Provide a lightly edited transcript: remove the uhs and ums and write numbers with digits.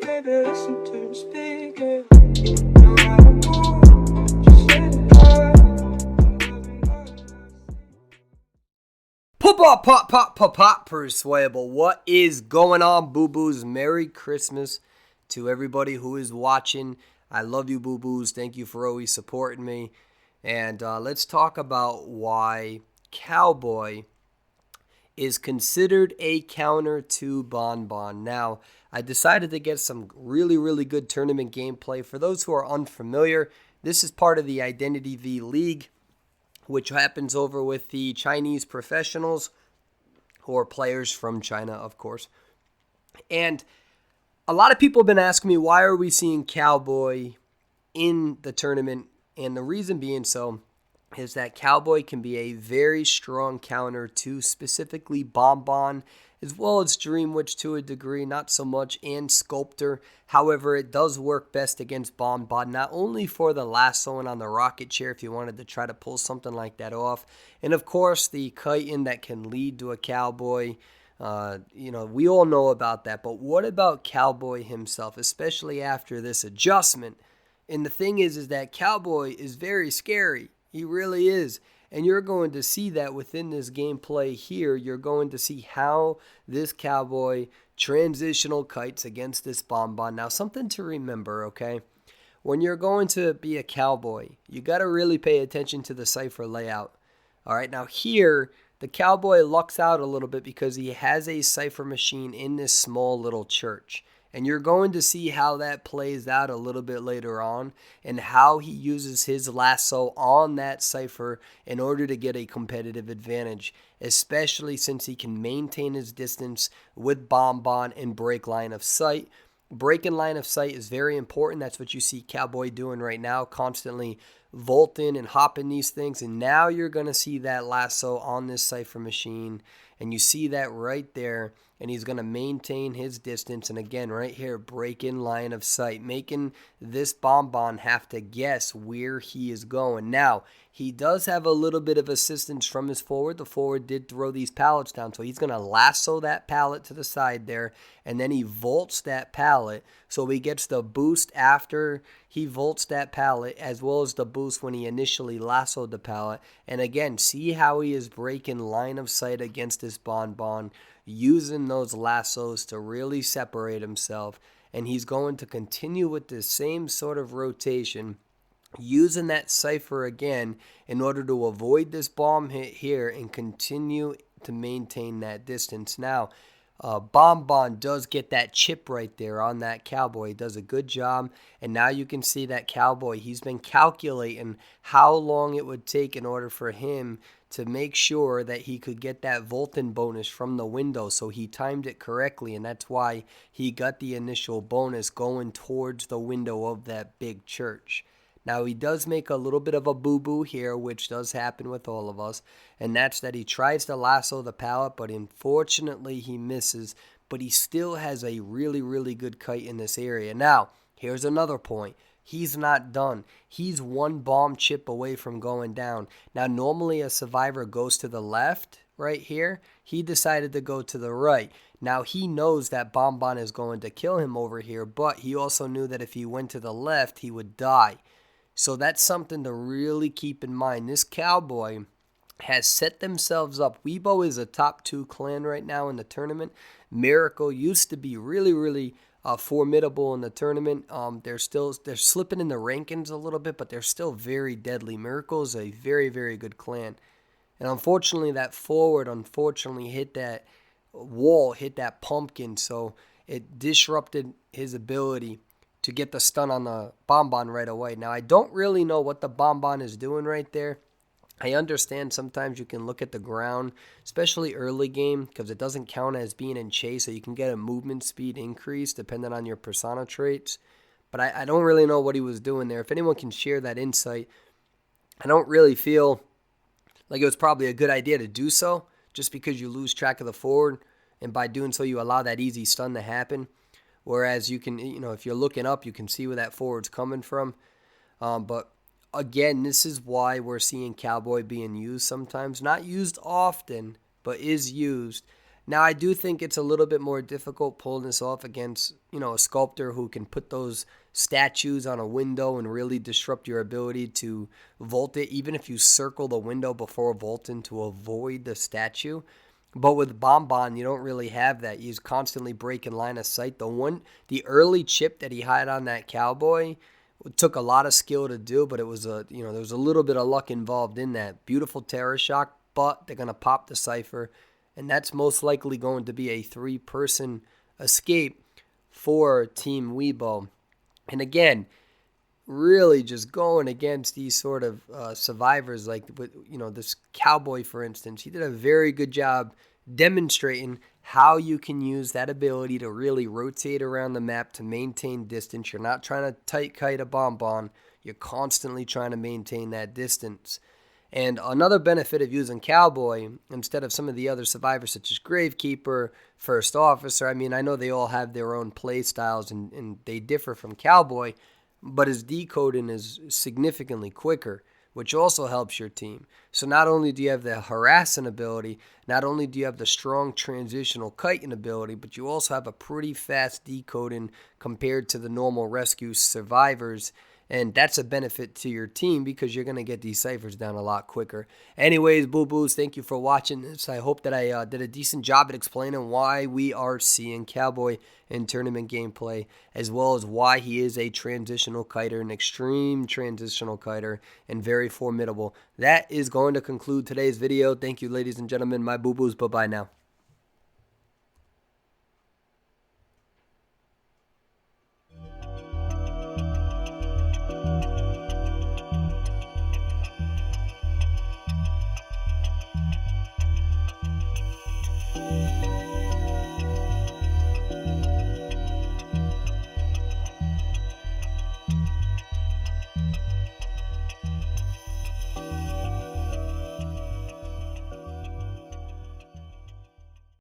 Maybe listen to the speaker. No matter what, just let it go. Pop, persuadable. What is going on, boo-boos? Merry Christmas to everybody who is watching. I love you, boo-boos. Thank you for always supporting me. And let's talk about why Cowboy is considered a counter to Bonbon. Now, I decided to get some really good tournament gameplay. For those who are unfamiliar, this is part of the Identity V League, which happens over with the Chinese professionals, who are players from China, of course. And a lot of people have been asking me, why are we seeing Cowboy in the tournament? And the reason being so is that Cowboy can be a very strong counter to specifically Bonbon, as well as Dream Witch to a degree, not so much, and Sculptor. However, it does work best against Bonbon, not only for the lassoing on the rocket chair if you wanted to try to pull something like that off, and of course the kiting that can lead to a Cowboy. We all know about that, but what about Cowboy himself, especially after this adjustment? And the thing is that Cowboy is very scary. He really is. And you're going to see that within this gameplay here. You're going to see how this Cowboy transitional kites against this Bonbon. Now, something to remember, okay? When you're going to be a Cowboy, you got to really pay attention to the cipher layout. All right, now here, the Cowboy lucks out a little bit because he has a cipher machine in this small little church. And you're going to see how that plays out a little bit later on, and how he uses his lasso on that cipher in order to get a competitive advantage, especially since he can maintain his distance with Bonbon and break line of sight. Breaking line of sight is very important. That's what you see Cowboy doing right now, constantly vaulting and hopping these things. And now you're going to see that lasso on this cipher machine, and you see that right there. And he's going to maintain his distance. And again, right here, break in line of sight, making this Bonbon have to guess where he is going. Now, he does have a little bit of assistance from his forward. The forward did throw these pallets down, so he's going to lasso that pallet to the side there, and then he vaults that pallet, so he gets the boost after he vaults that pallet, as well as the boost when he initially lassoed the pallet. And again, see how he is breaking line of sight against this Bonbon, using those lassos to really separate himself. And he's going to continue with the same sort of rotation, using that cipher again in order to avoid this bomb hit here and continue to maintain that distance. Now, Bonbon does get that chip right there on that Cowboy. He does a good job. And now you can see that Cowboy, he's been calculating how long it would take in order for him to make sure that he could get that Volton bonus from the window. So he timed it correctly, and that's why he got the initial bonus going towards the window of that big church. Now, he does make a little bit of a boo-boo here, which does happen with all of us, and that's that he tries to lasso the pallet, but unfortunately he misses, but he still has a really good kite in this area. Now, here's another point. He's not done. He's one bomb chip away from going down. Now, normally a survivor goes to the left right here. He decided to go to the right. Now, he knows that Bonbon is going to kill him over here, but he also knew that if he went to the left, he would die. So that's something to really keep in mind. This Cowboy has set themselves up. Weibo is a top 2 clan right now in the tournament. Miracle used to be really formidable in the tournament. They're slipping in the rankings a little bit, but they're still very deadly. Miracle is a very good clan. And unfortunately, that forward hit that wall, hit that pumpkin, so it disrupted his ability to get the stun on the Bonbon right away. Now, I don't really know what the Bonbon is doing right there. I understand sometimes you can look at the ground, especially early game, because it doesn't count as being in chase, so you can get a movement speed increase depending on your persona traits. But I don't really know what he was doing there. If anyone can share that insight, I don't really feel like it was probably a good idea to do so, just because you lose track of the forward, and by doing so you allow that easy stun to happen. Whereas you can, if you're looking up, you can see where that forward's coming from. But again, this is why we're seeing Cowboy being used sometimes. Not used often, but is used. Now, I do think it's a little bit more difficult pulling this off against, a sculptor who can put those statues on a window and really disrupt your ability to vault it, even if you circle the window before vaulting to avoid the statue. But with Bonbon, you don't really have that. He's constantly breaking line of sight. The early chip that he had on that Cowboy took a lot of skill to do, but it was there was a little bit of luck involved in that. Beautiful terror shock, but they're gonna pop the cipher, and that's most likely going to be a 3-person escape for Team Weibo. And again, really just going against these sort of survivors, like this Cowboy, for instance. He did a very good job demonstrating how you can use that ability to really rotate around the map to maintain distance. You're not trying to tight kite a bonbon. You're constantly trying to maintain that distance. And another benefit of using Cowboy instead of some of the other survivors such as Gravekeeper, First Officer, I know they all have their own play styles and they differ from Cowboy, but his decoding is significantly quicker, which also helps your team. So not only do you have the harassing ability, not only do you have the strong transitional kiting ability, but you also have a pretty fast decoding compared to the normal rescue survivors. And that's a benefit to your team because you're going to get these ciphers down a lot quicker. Anyways, boo-boos, thank you for watching this. I hope that I did a decent job at explaining why we are seeing Cowboy in tournament gameplay, as well as why he is a transitional kiter, an extreme transitional kiter, and very formidable. That is going to conclude today's video. Thank you, ladies and gentlemen, my boo-boos. Bye-bye now.